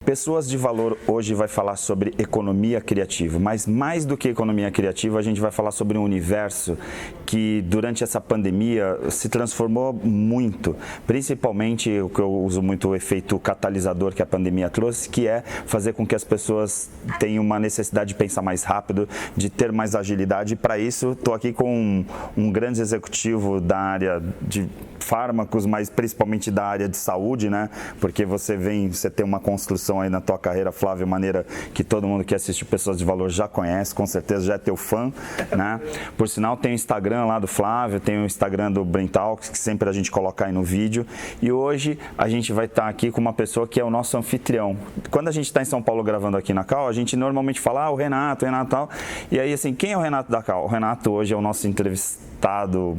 Pessoas de Valor hoje vai falar sobre economia criativa, mas mais do que economia criativa, a gente vai falar sobre um universo que durante essa pandemia se transformou muito, principalmente o que eu uso muito, o efeito catalisador que a pandemia trouxe, que é fazer com que as pessoas tenham uma necessidade de pensar mais rápido, de ter mais agilidade. Para isso, estou aqui com um grande executivo da área de fármacos, mas principalmente da área de saúde, né? Porque você tem uma construção aí na tua carreira, Flávio, maneira que todo mundo que assiste Pessoas de Valor já conhece, com certeza já é teu fã, né? Por sinal, tem o Instagram lá do Flávio, tem o Instagram do Brain Talks, que sempre a gente coloca aí no vídeo. E hoje a gente vai estar aqui com uma pessoa que é o nosso anfitrião. Quando a gente está em São Paulo gravando aqui na Cal, a gente normalmente fala, o Renato tal. E aí, assim, quem é o Renato da Cal? O Renato hoje é o nosso entrevistado.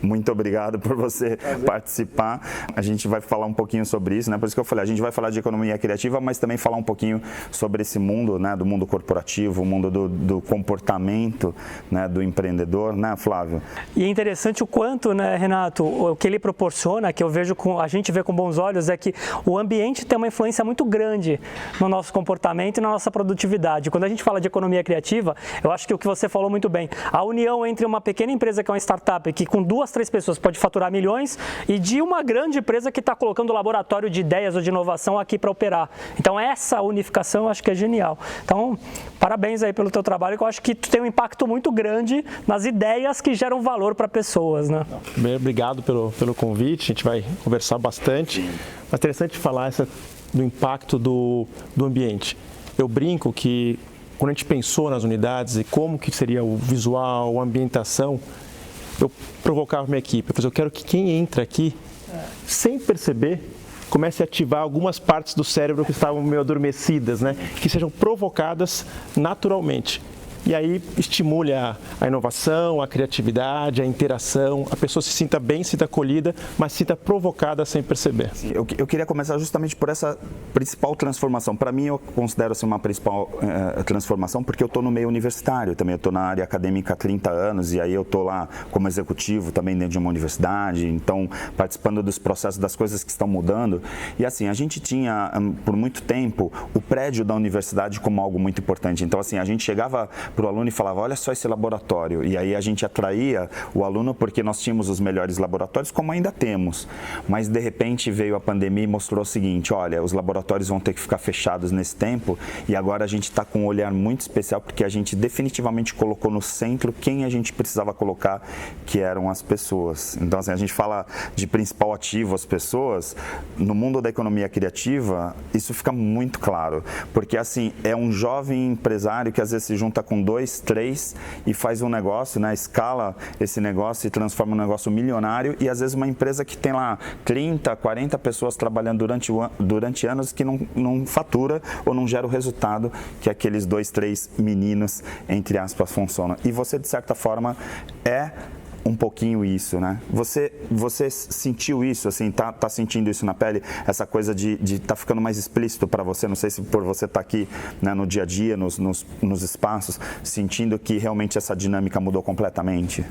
Muito obrigado por você participar. A gente vai falar um pouquinho sobre isso, né? Por isso que eu falei, a gente vai falar de economia criativa, mas também falar um pouquinho sobre esse mundo, né? Do mundo corporativo, o mundo do comportamento, né? Do empreendedor, né, Flávio? E é interessante o quanto, né, Renato, o que ele proporciona, que a gente vê com bons olhos, é que o ambiente tem uma influência muito grande no nosso comportamento e na nossa produtividade. Quando a gente fala de economia criativa, eu acho que o que você falou muito bem, a união entre uma pequena empresa que é uma startup, que com 2-3 pessoas pode faturar milhões, e de uma grande empresa que está colocando o laboratório de ideias ou de inovação aqui para operar. Então essa unificação eu acho que é genial. Então parabéns aí pelo teu trabalho, que eu acho que tu tem um impacto muito grande nas ideias que geram valor para pessoas, né? Bem, obrigado pelo convite, a gente vai conversar bastante. É interessante falar do impacto do ambiente. Eu brinco que quando a gente pensou nas unidades e como que seria o visual, a ambientação, eu provocava minha equipe. Eu quero que quem entra aqui, sem perceber, comece a ativar algumas partes do cérebro que estavam meio adormecidas, né? Que sejam provocadas naturalmente. E aí estimule a inovação, a criatividade, a interação, a pessoa se sinta bem, se sinta acolhida, mas se sinta provocada sem perceber. Eu queria começar justamente por essa principal transformação. Para mim, eu considero assim, uma principal transformação porque eu estou no meio universitário também. Eu estou na área acadêmica há 30 anos e aí eu estou lá como executivo também dentro de uma universidade, então participando dos processos, das coisas que estão mudando. E assim, a gente tinha por muito tempo o prédio da universidade como algo muito importante. Então assim, a gente chegava para o aluno e falava, olha só esse laboratório. E aí a gente atraía o aluno porque nós tínhamos os melhores laboratórios, como ainda temos. Mas de repente veio a pandemia e mostrou o seguinte, olha, os laboratórios vão ter que ficar fechados nesse tempo e agora a gente está com um olhar muito especial porque a gente definitivamente colocou no centro quem a gente precisava colocar, que eram as pessoas. Então assim, a gente fala de principal ativo as pessoas, no mundo da economia criativa isso fica muito claro, porque assim, é um jovem empresário que às vezes se junta com 2, 3 e faz um negócio, né, escala esse negócio e transforma um negócio milionário e às vezes uma empresa que tem lá 30, 40 pessoas trabalhando durante anos que não fatura ou não gera o resultado que aqueles 2, 3 meninos, entre aspas, funcionam. E você, de certa forma, é um pouquinho isso, né? Você sentiu isso, assim, tá sentindo isso na pele? Essa coisa de tá ficando mais explícito para você? Não sei se por você estar aqui, né, no dia a dia, nos espaços, sentindo que realmente essa dinâmica mudou completamente?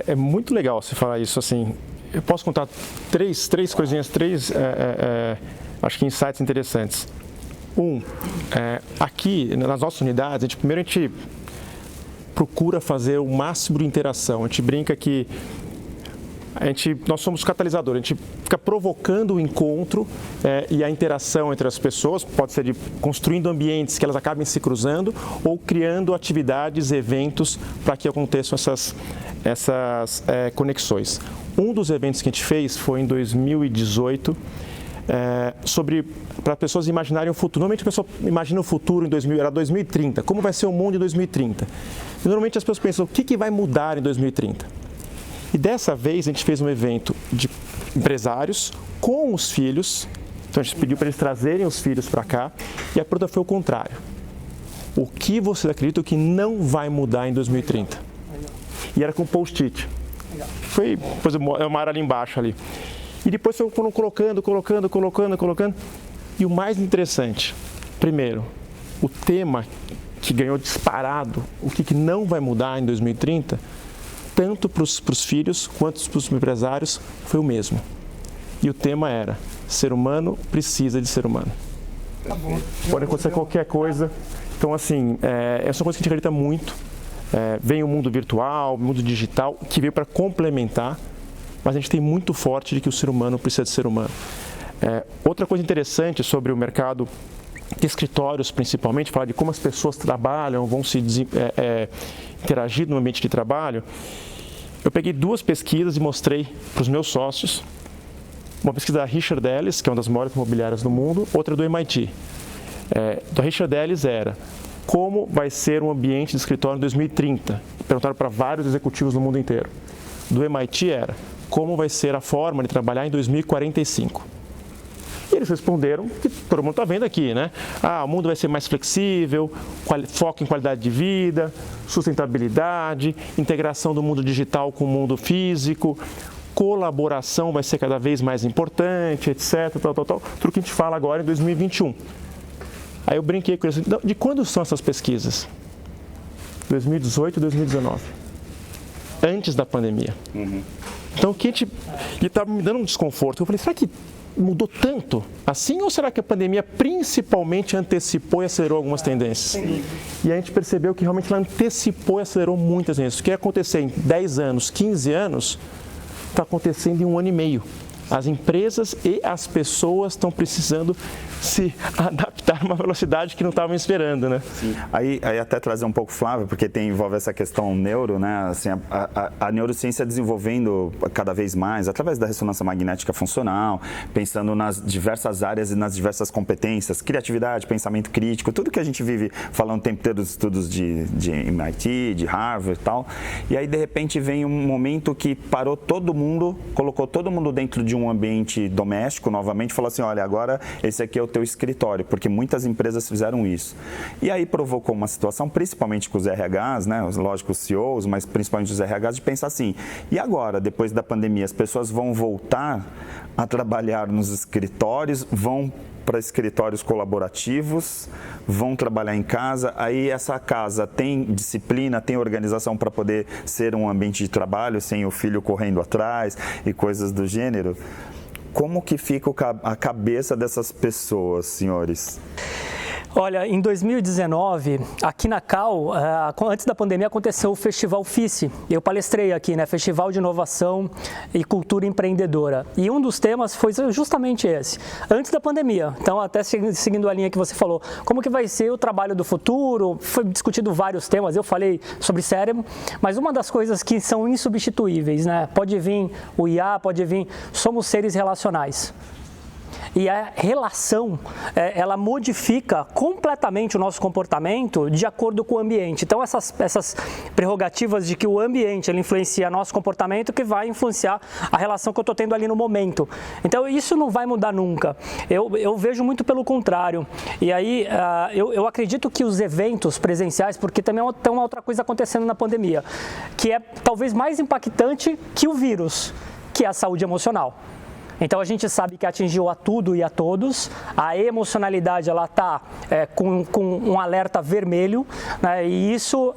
É muito legal você falar isso, assim. Eu posso contar três coisinhas, acho que insights interessantes. Aqui nas nossas unidades, primeiro a gente procura fazer o máximo de interação. A gente brinca que nós somos catalisadores, a gente fica provocando o encontro e a interação entre as pessoas, pode ser construindo ambientes que elas acabem se cruzando ou criando atividades, eventos para que aconteçam essas conexões. Um dos eventos que a gente fez foi em 2018, para pessoas imaginarem o futuro. Normalmente a pessoa imagina o futuro era 2030, como vai ser o mundo em 2030. E normalmente as pessoas pensam, o que vai mudar em 2030? E dessa vez a gente fez um evento de empresários com os filhos, então a gente pediu para eles trazerem os filhos para cá, e a pergunta foi o contrário. O que vocês acreditam que não vai mudar em 2030? E era com post-it. Foi, por exemplo, é uma área ali embaixo ali. E depois foram colocando. E o mais interessante, primeiro, o tema que ganhou disparado, o que não vai mudar em 2030, tanto para os filhos quanto para os empresários, foi o mesmo. E o tema era, ser humano precisa de ser humano. Pode acontecer qualquer coisa. Então, assim, essa é uma coisa que a gente acredita muito. Vem o mundo virtual, o mundo digital, que veio para complementar, mas a gente tem muito forte de que o ser humano precisa de ser humano. Outra coisa interessante sobre o mercado de escritórios, principalmente, falar de como as pessoas trabalham, vão se interagir no ambiente de trabalho. Eu peguei 2 pesquisas e mostrei para os meus sócios. Uma pesquisa da Richard Ellis, que é uma das maiores imobiliárias do mundo, outra do MIT. Da Richard Ellis era como vai ser um ambiente de escritório em 2030. Perguntaram para vários executivos no mundo inteiro. Do MIT era como vai ser a forma de trabalhar em 2045. E eles responderam que todo mundo está vendo aqui, né? O mundo vai ser mais flexível, foco em qualidade de vida, sustentabilidade, integração do mundo digital com o mundo físico, colaboração vai ser cada vez mais importante, etc. Tudo que a gente fala agora em 2021. Aí eu brinquei com eles. De quando são essas pesquisas? 2018 e 2019. Antes da pandemia. Então, o que estava me dando um desconforto. Eu falei, será que mudou tanto assim? Ou será que a pandemia principalmente antecipou e acelerou algumas tendências? E a gente percebeu que realmente ela antecipou e acelerou muitas tendências. O que ia acontecer em 10 anos, 15 anos, está acontecendo em 1 ano e meio. As empresas e as pessoas estão precisando se adaptar a uma velocidade que não estavam esperando, né? Sim. Aí até trazer um pouco, Flávio, porque envolve essa questão neuro, né? Assim, a neurociência desenvolvendo cada vez mais, através da ressonância magnética funcional, pensando nas diversas áreas e nas diversas competências, criatividade, pensamento crítico, tudo que a gente vive falando o tempo inteiro dos estudos de MIT, de Harvard e tal. E aí, de repente, vem um momento que parou todo mundo, colocou todo mundo dentro de um ambiente doméstico, novamente, falou assim, olha, agora esse aqui é o teu escritório, porque muitas empresas fizeram isso. E aí provocou uma situação, principalmente com os RHs, né, lógico, os CEOs, mas principalmente os RHs, de pensar assim, e agora, depois da pandemia, as pessoas vão voltar a trabalhar nos escritórios, vão para escritórios colaborativos, vão trabalhar em casa, aí essa casa tem disciplina, tem organização para poder ser um ambiente de trabalho, sem o filho correndo atrás e coisas do gênero. Como que fica a cabeça dessas pessoas, senhores? Olha, em 2019, aqui na Cal, antes da pandemia, aconteceu o Festival FICE. Eu palestrei aqui, né? Festival de Inovação e Cultura Empreendedora. E um dos temas foi justamente esse, antes da pandemia. Então, até seguindo a linha que você falou, como que vai ser o trabalho do futuro? Foi discutido vários temas, eu falei sobre cérebro, mas uma das coisas que são insubstituíveis, né? Pode vir o IA, pode vir, somos seres relacionais. E a relação, ela modifica completamente o nosso comportamento de acordo com o ambiente. Então, essas prerrogativas de que o ambiente ele influencia nosso comportamento, que vai influenciar a relação que eu estou tendo ali no momento. Então, isso não vai mudar nunca. Eu vejo muito pelo contrário. E aí, eu acredito que os eventos presenciais, porque também tem uma outra coisa acontecendo na pandemia, que é talvez mais impactante que o vírus, que é a saúde emocional. Então, a gente sabe que atingiu a tudo e a todos, a emocionalidade ela está com um alerta vermelho, né? E isso,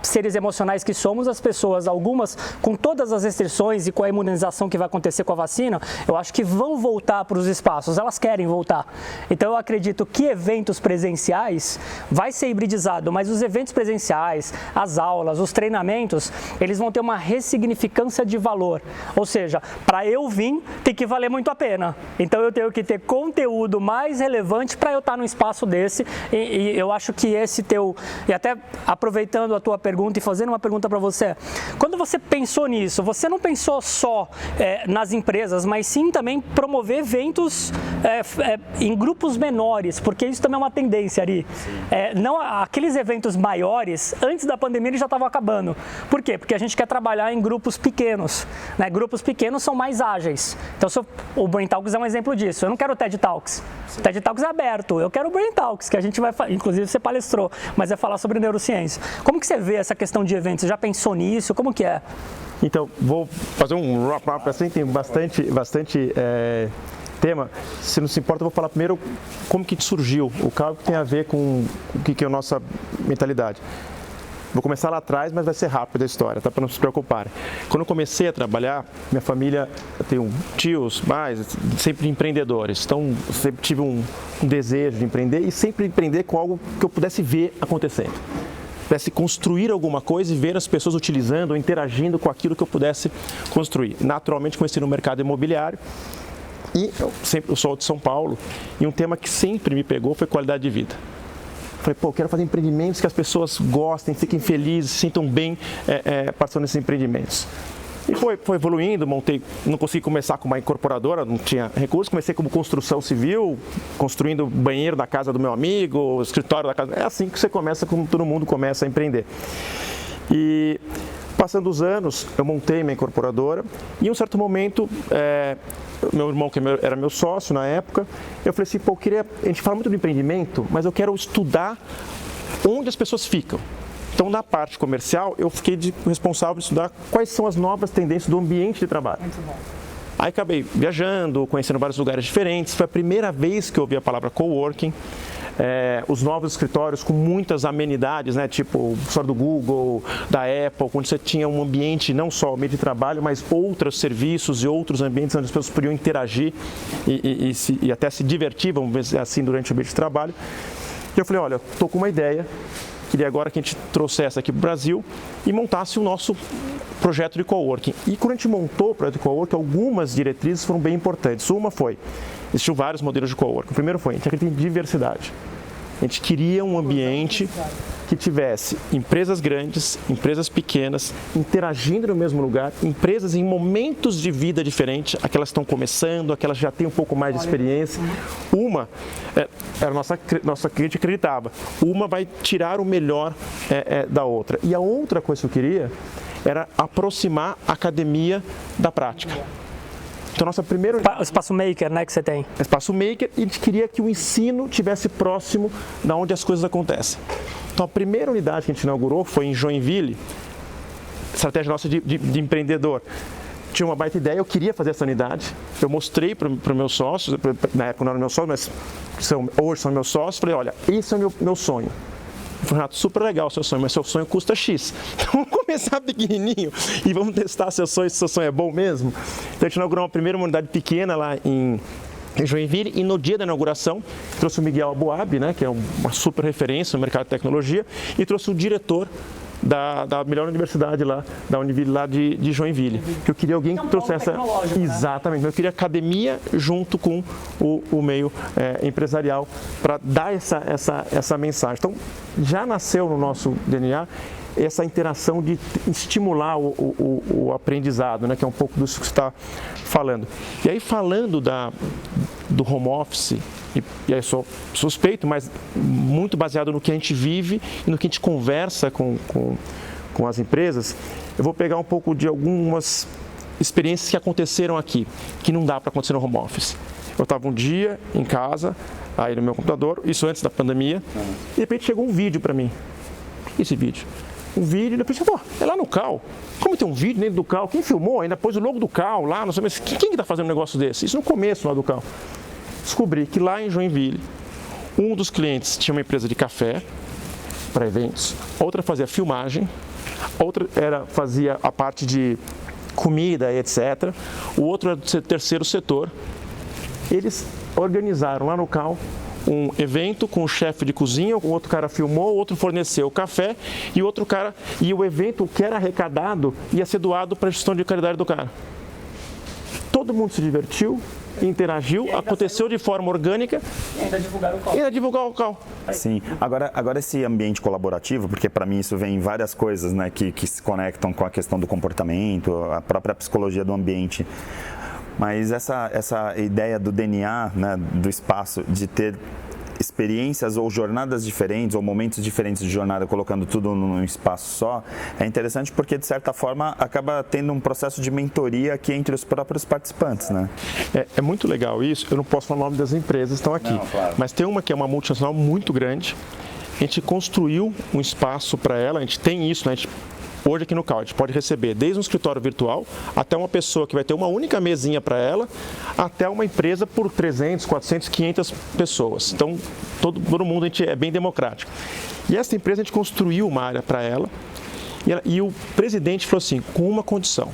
seres emocionais que somos, as pessoas, algumas com todas as restrições e com a imunização que vai acontecer com a vacina, eu acho que vão voltar para os espaços, elas querem voltar. Então, eu acredito que eventos presenciais vai ser hibridizado, mas os eventos presenciais, as aulas, os treinamentos, eles vão ter uma ressignificância de valor, ou seja, para eu vir, tem que valer muito a pena. Então eu tenho que ter conteúdo mais relevante para eu estar num espaço desse e eu acho que esse teu... E até aproveitando a tua pergunta e fazendo uma pergunta para você, quando você pensou nisso, você não pensou só nas empresas, mas sim também promover eventos em grupos menores, porque isso também é uma tendência ali. Não, aqueles eventos maiores, antes da pandemia, eles já estavam acabando. Por quê? Porque a gente quer trabalhar em grupos pequenos, né? Grupos pequenos são mais ágeis. Então, o Brain Talks é um exemplo disso. Eu não quero o TED Talks. O TED Talks é aberto. Eu quero o Brain Talks, que a gente vai... Inclusive, você palestrou, mas é falar sobre neurociência. Como que você vê essa questão de eventos? Você já pensou nisso? Como que é? Então, vou fazer um wrap-up assim, tem bastante tema. Se não se importa, eu vou falar primeiro como que surgiu o cargo, que tem a ver com o que é a nossa mentalidade. Vou começar lá atrás, mas vai ser rápido a história, tá? Para não se preocuparem. Quando eu comecei a trabalhar, minha família, eu tenho tios, sempre empreendedores. Então, eu sempre tive um desejo de empreender e sempre empreender com algo que eu pudesse ver acontecendo. Pudesse construir alguma coisa e ver as pessoas utilizando ou interagindo com aquilo que eu pudesse construir. Naturalmente, comecei no mercado imobiliário. E eu sou de São Paulo, e um tema que sempre me pegou foi qualidade de vida. Falei, eu quero fazer empreendimentos que as pessoas gostem, fiquem felizes, se sintam bem participando desses empreendimentos. E foi evoluindo, não consegui começar com uma incorporadora, não tinha recursos, comecei como construção civil, construindo o banheiro da casa do meu amigo, o escritório da casa. É assim que você começa, como todo mundo começa a empreender. E passando os anos, eu montei minha incorporadora e em um certo momento, meu irmão, que era meu sócio na época, eu falei assim, a gente fala muito do empreendimento, mas eu quero estudar onde as pessoas ficam. Então, na parte comercial, eu fiquei responsável de estudar quais são as novas tendências do ambiente de trabalho. Muito bom. Aí acabei viajando, conhecendo vários lugares diferentes. Foi a primeira vez que eu ouvi a palavra coworking. Os novos escritórios com muitas amenidades, né, tipo o escritório do Google, da Apple, onde você tinha um ambiente, não só o meio de trabalho, mas outros serviços e outros ambientes onde as pessoas podiam interagir e até se divertir, vamos dizer assim, durante o ambiente de trabalho. E eu falei, olha, estou com uma ideia, queria agora que a gente trouxesse aqui para o Brasil e montasse o nosso projeto de coworking. E quando a gente montou o projeto de coworking, algumas diretrizes foram bem importantes. Uma foi, existiam vários modelos de coworking. O primeiro foi, a gente acredita em diversidade. A gente queria um ambiente que tivesse empresas grandes, empresas pequenas, interagindo no mesmo lugar, empresas em momentos de vida diferentes, aquelas que estão começando, aquelas que já têm um pouco mais de experiência. Uma, era a nossa cliente acreditava, uma vai tirar o melhor da outra. E a outra coisa que eu queria era aproximar a academia da prática. Então, nossa primeira... O espaço maker, né, que você tem. Espaço maker, e a gente queria que o ensino estivesse próximo da onde as coisas acontecem. Então, a primeira unidade que a gente inaugurou foi em Joinville, estratégia nossa de empreendedor. Tinha uma baita ideia, eu queria fazer essa unidade, eu mostrei para os meus sócios, na época não eram meus sócios, mas hoje são meus sócios, falei, olha, esse é o meu sonho. Eu falei, Renato, super legal o seu sonho, mas seu sonho custa X. Então vamos começar pequenininho e vamos testar seu sonho, se seu sonho é bom mesmo. Então a gente inaugurou uma primeira unidade pequena lá em Joinville e no dia da inauguração trouxe o Miguel Aboab, né, que é uma super referência no mercado de tecnologia, e trouxe o diretor da melhor universidade lá, da Univille lá de Joinville. Que eu queria alguém que trouxesse essa... Exatamente, eu queria academia junto com o meio empresarial para dar essa mensagem. Então, já nasceu no nosso DNA essa interação de estimular o aprendizado, né, que é um pouco disso que você está falando. E aí, falando do home office, e aí sou suspeito, mas muito baseado no que a gente vive e no que a gente conversa com as empresas, eu vou pegar um pouco de algumas experiências que aconteceram aqui, que não dá para acontecer no home office. Eu estava um dia em casa, aí no meu computador, isso antes da pandemia, e de repente chegou um vídeo para mim. O que é esse vídeo? Um vídeo, e depois eu pensei, é lá no CAL. Como tem um vídeo dentro do CAL? Quem filmou? Ainda pôs o logo do CAL lá, não sei, mas quem está fazendo um negócio desse? Isso no começo lá do CAL. Descobri que lá em Joinville, um dos clientes tinha uma empresa de café para eventos, outra fazia filmagem, outra fazia a parte de comida, etc. O outro era do terceiro setor. Eles organizaram lá no CAL um evento com o chefe de cozinha, o outro cara filmou, o outro forneceu o café e o evento que era arrecadado ia ser doado para a gestão de caridade do cara. Todo mundo se divertiu, interagiu, aconteceu de forma orgânica. E ainda divulgaram o CAL. Sim, agora esse ambiente colaborativo, porque para mim isso vem em várias coisas, né, que se conectam com a questão do comportamento, a própria psicologia do ambiente. Mas essa ideia do DNA, né, do espaço, de ter experiências ou jornadas diferentes ou momentos diferentes de jornada, colocando tudo num espaço só, é interessante porque, de certa forma, acaba tendo um processo de mentoria aqui entre os próprios participantes, né? É muito legal isso. Eu não posso falar o nome das empresas que estão aqui, claro. Mas tem uma que é uma multinacional muito grande. A gente construiu um espaço para ela, a gente tem isso, né? A gente Hoje aqui no Cal, a gente pode receber desde um escritório virtual até uma pessoa que vai ter uma única mesinha para ela, até uma empresa por 300, 400, 500 pessoas. Então, todo mundo a gente é bem democrático. E essa empresa a gente construiu uma área para ela e o presidente falou assim, com uma condição,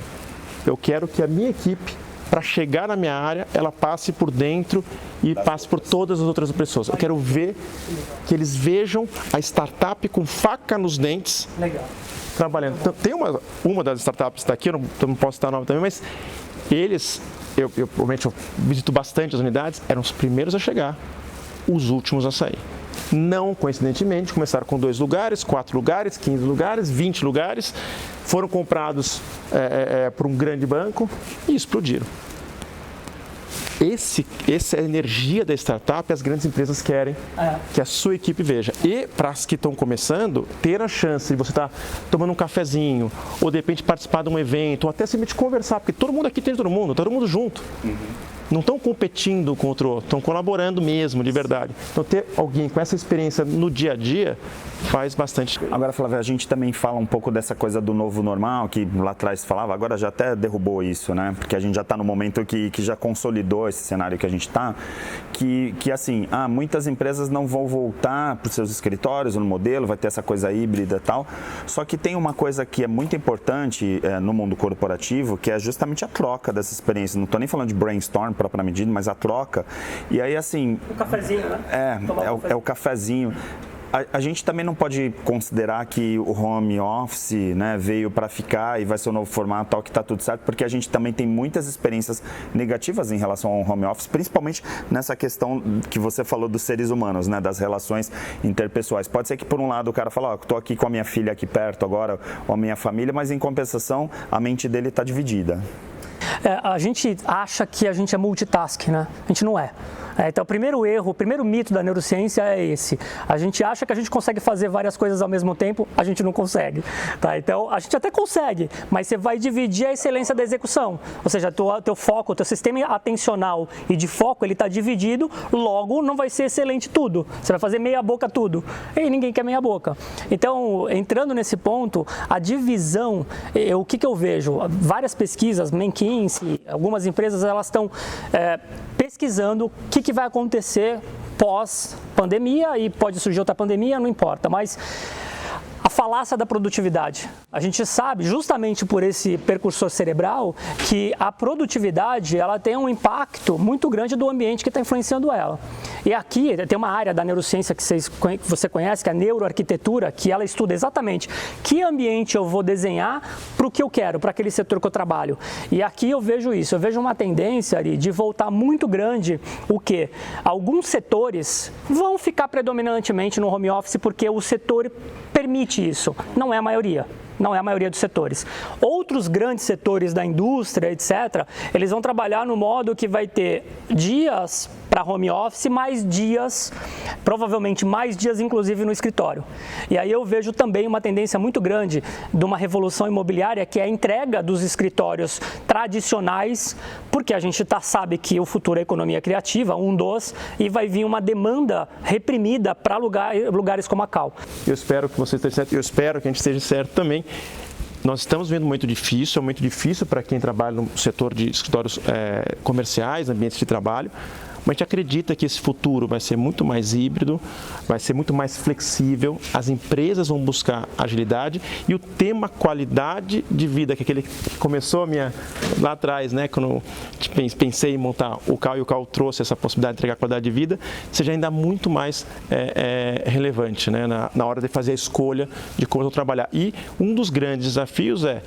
eu quero que a minha equipe, para chegar na minha área, ela passe por dentro e passe por todas as outras pessoas. Eu quero ver que eles vejam a startup com faca nos dentes. Legal. Trabalhando. Então, tem uma das startups que está aqui, eu não posso citar o nome também, mas eles, eu visito bastante as unidades, eram os primeiros a chegar, os últimos a sair. Não coincidentemente, começaram com 2 lugares, 4 lugares, 15 lugares, 20 lugares, foram comprados por um grande banco e explodiram. Essa é a energia da startup, as grandes empresas querem que a sua equipe veja. E para as que estão começando, ter a chance de você estar tomando um cafezinho, ou de repente participar de um evento, ou até simplesmente conversar, porque todo mundo aqui tem todo mundo junto. Não estão competindo contra o outro, estão colaborando mesmo, de verdade. Então, ter alguém com essa experiência no dia a dia faz bastante. Agora, Flávio, a gente também fala um pouco dessa coisa do novo normal, que lá atrás falava, agora já até derrubou isso, né? Porque a gente já está no momento que já consolidou esse cenário que a gente está, que assim, muitas empresas não vão voltar para os seus escritórios no modelo, vai ter essa coisa híbrida e tal. Só que tem uma coisa que é muito importante no mundo corporativo, que é justamente a troca dessa experiência. Não estou nem falando de brainstorm, propriamente dito, mas a troca. E aí, assim... O cafezinho, né? É o cafezinho. A gente também não pode considerar que o home office, né, veio para ficar e vai ser o novo formato, tal, que está tudo certo, porque a gente também tem muitas experiências negativas em relação ao home office, principalmente nessa questão que você falou dos seres humanos, né, das relações interpessoais. Pode ser que, por um lado, o cara fala, estou aqui com a minha filha aqui perto agora, ou a minha família, mas em compensação, a mente dele está dividida. A gente acha que a gente é multitask, né? A gente não é. Então, o primeiro mito da neurociência é esse. A gente acha que a gente consegue fazer várias coisas ao mesmo tempo, a gente não consegue. Tá? Então, a gente até consegue, mas você vai dividir a excelência da execução. Ou seja, teu foco, teu sistema atencional e de foco, ele está dividido, logo não vai ser excelente tudo. Você vai fazer meia boca tudo. E ninguém quer meia boca. Então, entrando nesse ponto, a divisão, o que eu vejo? Várias pesquisas, McKinsey, algumas empresas, elas estão pesquisando o que vai acontecer pós-pandemia, e pode surgir outra pandemia, não importa, mas a falácia da produtividade. A gente sabe, justamente por esse percursor cerebral, que a produtividade ela tem um impacto muito grande do ambiente que está influenciando ela. E aqui tem uma área da neurociência que você conhece, que é a neuroarquitetura, que ela estuda exatamente que ambiente eu vou desenhar para o que eu quero, para aquele setor que eu trabalho. E aqui eu vejo isso, eu vejo uma tendência ali de voltar muito grande o quê? Alguns setores vão ficar predominantemente no home office porque o setor permite isso, não é a maioria. Não é a maioria dos setores. Outros grandes setores da indústria, etc., eles vão trabalhar no modo que vai ter dias para home office, mais dias, provavelmente mais dias, inclusive, no escritório. E aí eu vejo também uma tendência muito grande de uma revolução imobiliária, que é a entrega dos escritórios tradicionais, porque a gente sabe que o futuro é a economia criativa, e vai vir uma demanda reprimida para lugares como a Cal. Eu espero que você esteja certo, eu espero que a gente esteja certo também. Nós estamos vendo muito difícil, é muito difícil para quem trabalha no setor de escritórios comerciais, ambientes de trabalho, mas a gente acredita que esse futuro vai ser muito mais híbrido, vai ser muito mais flexível, as empresas vão buscar agilidade e o tema qualidade de vida, que aquele que começou lá atrás, né, quando pensei em montar o Cal, e o Cal trouxe essa possibilidade de entregar qualidade de vida, seja ainda muito mais relevante, né, na hora de fazer a escolha de como eu vou trabalhar. E um dos grandes desafios é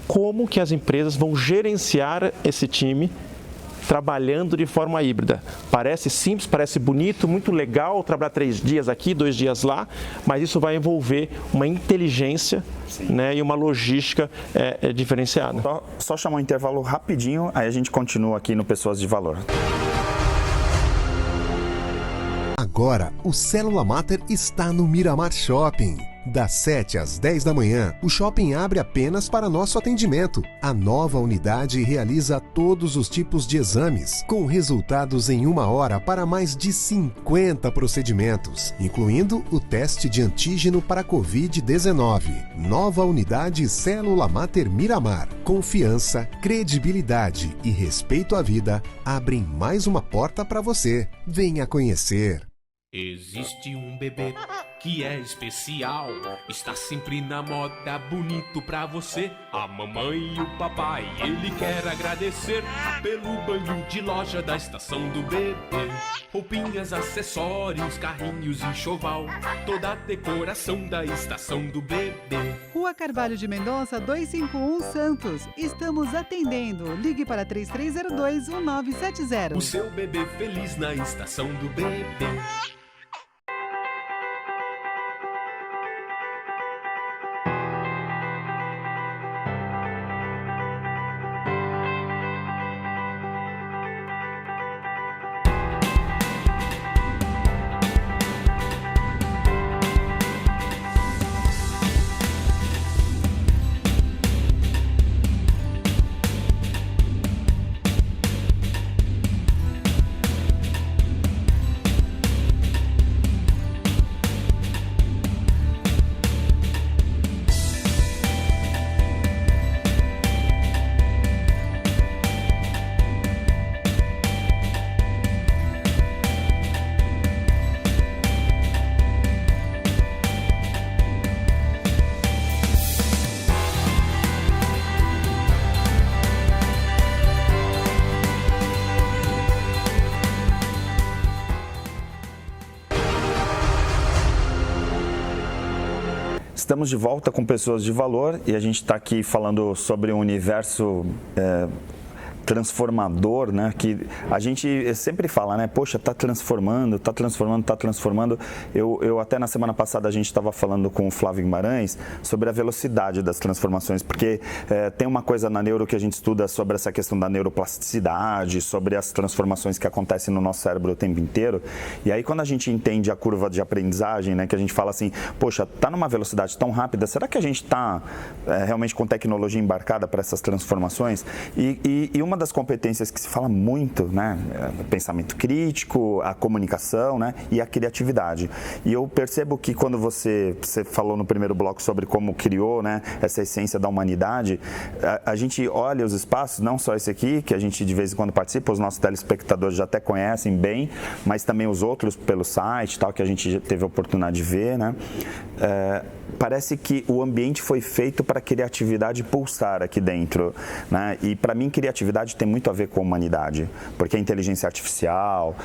como que as empresas vão gerenciar esse time trabalhando de forma híbrida. Parece simples, parece bonito, muito legal trabalhar 3 dias aqui, 2 dias lá, mas isso vai envolver uma inteligência, né, e uma logística diferenciada. Só chamar um intervalo rapidinho, aí a gente continua aqui no Pessoas de Valor. Agora, o Célula Mater está no Miramar Shopping. Das 7 às 10 da manhã, o shopping abre apenas para nosso atendimento. A nova unidade realiza todos os tipos de exames, com resultados em 1 hora para mais de 50 procedimentos, incluindo o teste de antígeno para Covid-19. Nova unidade Célula Mater Miramar. Confiança, credibilidade e respeito à vida abrem mais uma porta para você. Venha conhecer. Existe um bebê que é especial, está sempre na moda, bonito pra você. A mamãe e o papai, ele quer agradecer pelo banho de loja da estação do bebê. Roupinhas, acessórios, carrinhos, enxoval, toda a decoração da estação do bebê. Rua Carvalho de Mendonça, 251 Santos. Estamos atendendo. Ligue para 3302-1970. O seu bebê feliz na estação do bebê. Estamos de volta com Pessoas de Valor e a gente está aqui falando sobre um universo transformador, né? Que a gente sempre fala, né? Poxa, está transformando, está transformando, está transformando. Eu até na semana passada a gente estava falando com o Flávio Guimarães sobre a velocidade das transformações, porque tem uma coisa na neuro que a gente estuda sobre essa questão da neuroplasticidade, sobre as transformações que acontecem no nosso cérebro o tempo inteiro. E aí quando a gente entende a curva de aprendizagem, né? Que a gente fala assim, poxa, está numa velocidade tão rápida, será que a gente está realmente com tecnologia embarcada para essas transformações? E uma das competências que se fala muito, né, pensamento crítico, a comunicação, né, e a criatividade. E eu percebo que quando você falou no primeiro bloco sobre como criou, né, essa essência da humanidade, a gente olha os espaços, não só esse aqui, que a gente de vez em quando participa, os nossos telespectadores já até conhecem bem, mas também os outros pelo site, tal, que a gente já teve a oportunidade de ver, né? Parece que o ambiente foi feito para a criatividade pulsar aqui dentro, né? E para mim criatividade tem muito a ver com a humanidade, porque a inteligência artificial,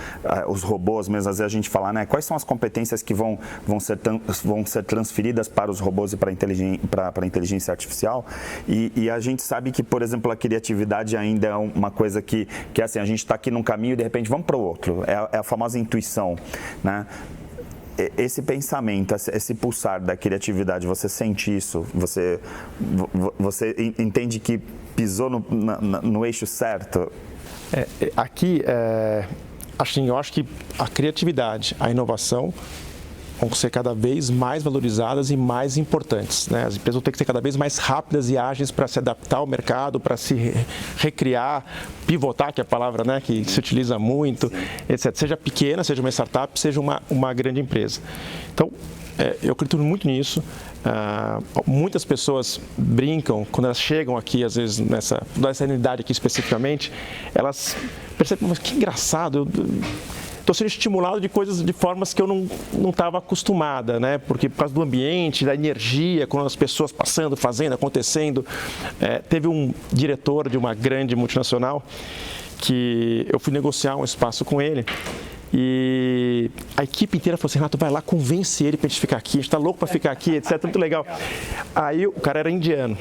os robôs mesmo, às vezes a gente fala, né? Quais são as competências que vão ser transferidas para os robôs e para a inteligência artificial? E a gente sabe que, por exemplo, a criatividade ainda é uma coisa que assim, a gente está aqui num caminho e de repente vamos para o outro, é a famosa intuição, né? Esse pensamento, esse pulsar da criatividade, você sente isso? Você entende que pisou no eixo certo? Assim, eu acho que a criatividade, a inovação vão ser cada vez mais valorizadas e mais importantes, né? As empresas vão ter que ser cada vez mais rápidas e ágeis para se adaptar ao mercado, para se recriar, pivotar, que é a palavra, né, que se utiliza muito, etc. Seja pequena, seja uma startup, seja uma grande empresa. Então, eu acredito muito nisso. Muitas pessoas brincam, quando elas chegam aqui, às vezes, nessa unidade aqui especificamente, elas percebem, mas que engraçado, estou sendo estimulado de formas que eu não estava acostumada, né? Porque por causa do ambiente, da energia, com as pessoas passando, fazendo, acontecendo. Teve um diretor de uma grande multinacional que eu fui negociar um espaço com ele e a equipe inteira falou assim, Renato, vai lá, convence ele para a gente ficar aqui, a gente está louco para ficar aqui, etc. Muito legal. Aí o cara era indiano.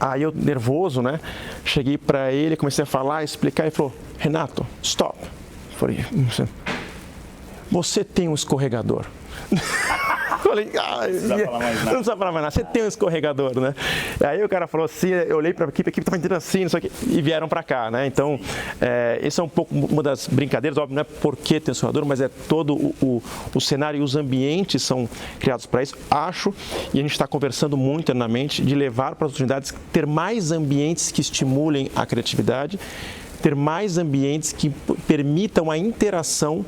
Aí eu, nervoso, né? Cheguei para ele, comecei a falar, explicar, e ele falou, Renato, stop. Falei, você tem um escorregador. falei, não precisa falar mais nada, você tem um escorregador, né? Aí o cara falou assim, eu olhei para a equipe estava entendendo assim, isso aqui, e vieram para cá, né? Então, esse é um pouco uma das brincadeiras, óbvio, não é porque tem um escorregador, mas é todo o cenário e os ambientes são criados para isso. Acho, e a gente está conversando muito internamente, de levar para as unidades ter mais ambientes que estimulem a criatividade, ter mais ambientes que permitam a interação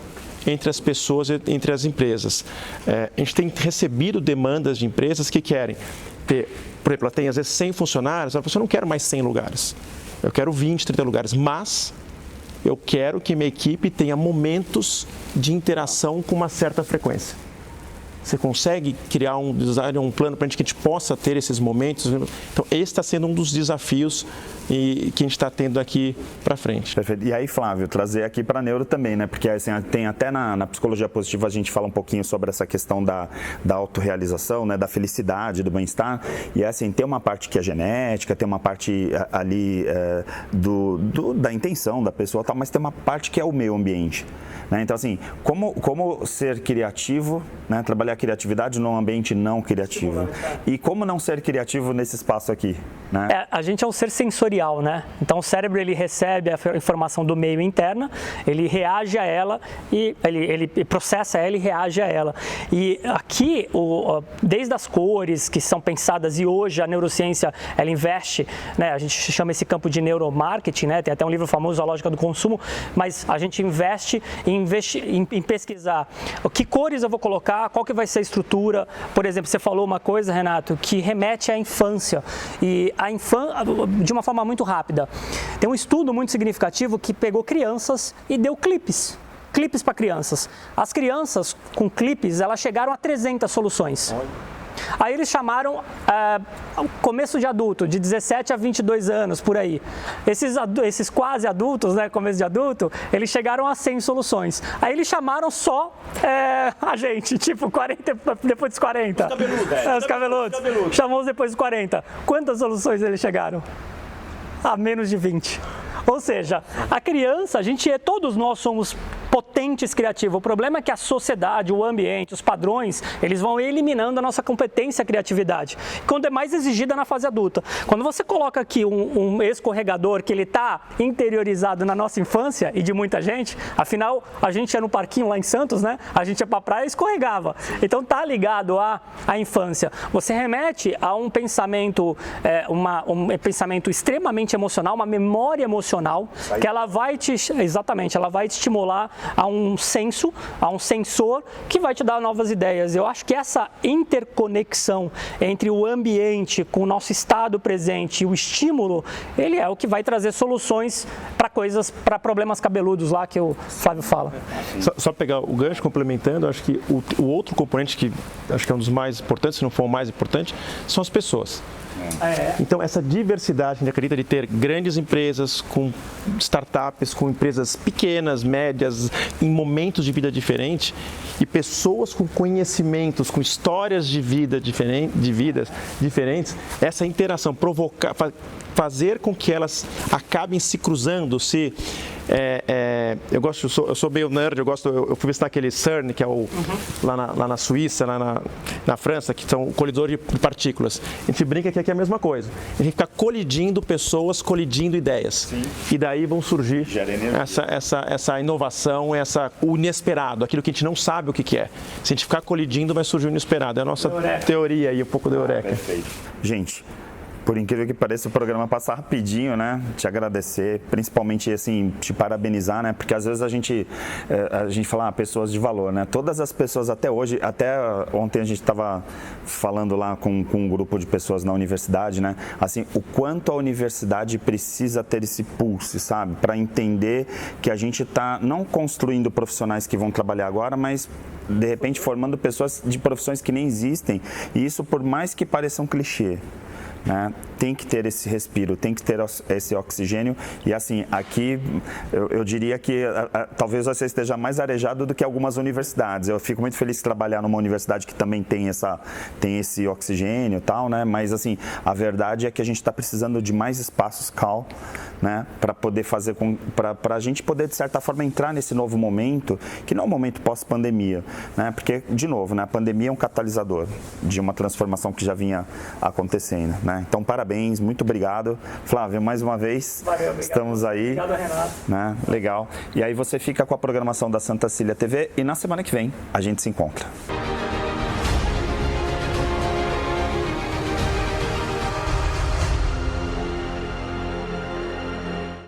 entre as pessoas, entre as empresas. A gente tem recebido demandas de empresas que querem ter, por exemplo, ela tem às vezes 100 funcionários, ela fala, eu não quero mais 100 lugares, eu quero 20, 30 lugares, mas eu quero que minha equipe tenha momentos de interação com uma certa frequência. Você consegue criar um plano para que a gente possa ter esses momentos? Então, esse está sendo um dos desafios que a gente está tendo aqui para frente. Perfeito. E aí, Flávio, trazer aqui para a neuro também, né? Porque assim, tem até na psicologia positiva a gente fala um pouquinho sobre essa questão da autorrealização, né? Da felicidade, do bem-estar. E assim, tem uma parte que é genética, tem uma parte ali da intenção da pessoa, tal, mas tem uma parte que é o meio ambiente. Né? Então, assim, como ser criativo, né? Trabalhar a criatividade num ambiente não criativo. E como não ser criativo nesse espaço aqui? Né? A gente é um ser sensorial, né? Então, o cérebro, ele recebe a informação do meio interna, ele reage a ela e ele processa ela e reage a ela. E aqui, desde as cores que são pensadas, e hoje a neurociência, ela investe, né? A gente chama esse campo de neuromarketing, né? Tem até um livro famoso, A Lógica do Consumo, mas a gente investe em pesquisar que cores eu vou colocar, qual que vai ser a estrutura. Por exemplo, você falou uma coisa, Renato, que remete à infância. E de uma forma muito rápida. Tem um estudo muito significativo que pegou crianças e deu clipes para crianças. As crianças com clipes, elas chegaram a 300 soluções. Aí eles chamaram começo de adulto, de 17 a 22 anos, por aí. Esses quase adultos, né, começo de adulto, eles chegaram a 100 soluções. Aí eles chamaram só a gente, tipo 40, depois dos 40. Os cabeludos. Chamou os depois dos 40. Quantas soluções eles chegaram? A menos de 20. Ou seja, a criança, todos nós somos potentes criativos. O problema é que a sociedade, o ambiente, os padrões, eles vão eliminando a nossa competência e criatividade. Quando é mais exigida na fase adulta. Quando você coloca aqui um escorregador que ele está interiorizado na nossa infância e de muita gente, afinal, a gente ia no parquinho lá em Santos, né? A gente ia para a praia e escorregava. Então, tá ligado à infância. Você remete a um pensamento, um pensamento extremamente emocional, uma memória emocional, que ela vai te estimular a um senso, a um sensor que vai te dar novas ideias. Eu acho que essa interconexão entre o ambiente com o nosso estado presente e o estímulo, ele é o que vai trazer soluções para problemas cabeludos lá que o Flávio fala. Só pegar o gancho complementando, acho que o outro componente que acho que é um dos mais importantes, se não for o mais importante, são as pessoas. Então, essa diversidade, a gente acredita, de ter grandes empresas com startups, com empresas pequenas, médias, em momentos de vida diferentes, e pessoas com conhecimentos, com histórias de vidas diferentes, essa interação, fazer com que elas acabem se cruzando, eu sou meio nerd, eu fui visitar aquele CERN, que é lá na Suíça, lá na França, que são o colidor de partículas. A gente brinca que aqui é a mesma coisa. A gente fica colidindo pessoas, colidindo ideias. Sim. E daí vão surgir essa inovação, o inesperado, aquilo que a gente não sabe o que é. Se a gente ficar colidindo, vai surgir o inesperado. É a nossa teoria aí, um pouco da Eureka. Perfeito. Gente, por incrível que pareça, o programa passa rapidinho, né? Te agradecer, principalmente, assim, te parabenizar, né? Porque às vezes a gente fala, pessoas de valor, né? Todas as pessoas até hoje, até ontem a gente estava falando lá com um grupo de pessoas na universidade, né? Assim, o quanto a universidade precisa ter esse pulse, sabe? Para entender que a gente está não construindo profissionais que vão trabalhar agora, mas de repente formando pessoas de profissões que nem existem. E isso, por mais que pareça um clichê, né? tem que ter esse respiro, tem que ter esse oxigênio. E assim, aqui eu diria que talvez você esteja mais arejado do que algumas universidades. Eu fico muito feliz de trabalhar numa universidade que também tem esse oxigênio e tal, né? Mas assim, a verdade é que a gente está precisando de mais espaços CAL, né? Para poder fazer para a gente poder, de certa forma, entrar nesse novo momento, que não é um momento pós-pandemia, né? Porque, de novo, né? A pandemia é um catalisador de uma transformação que já vinha acontecendo, né? Então, parabéns, muito obrigado. Flávio, mais uma vez, Valeu, estamos aí. Obrigado, Renato. Né? Legal. E aí você fica com a programação da Santa Cília TV e na semana que vem a gente se encontra.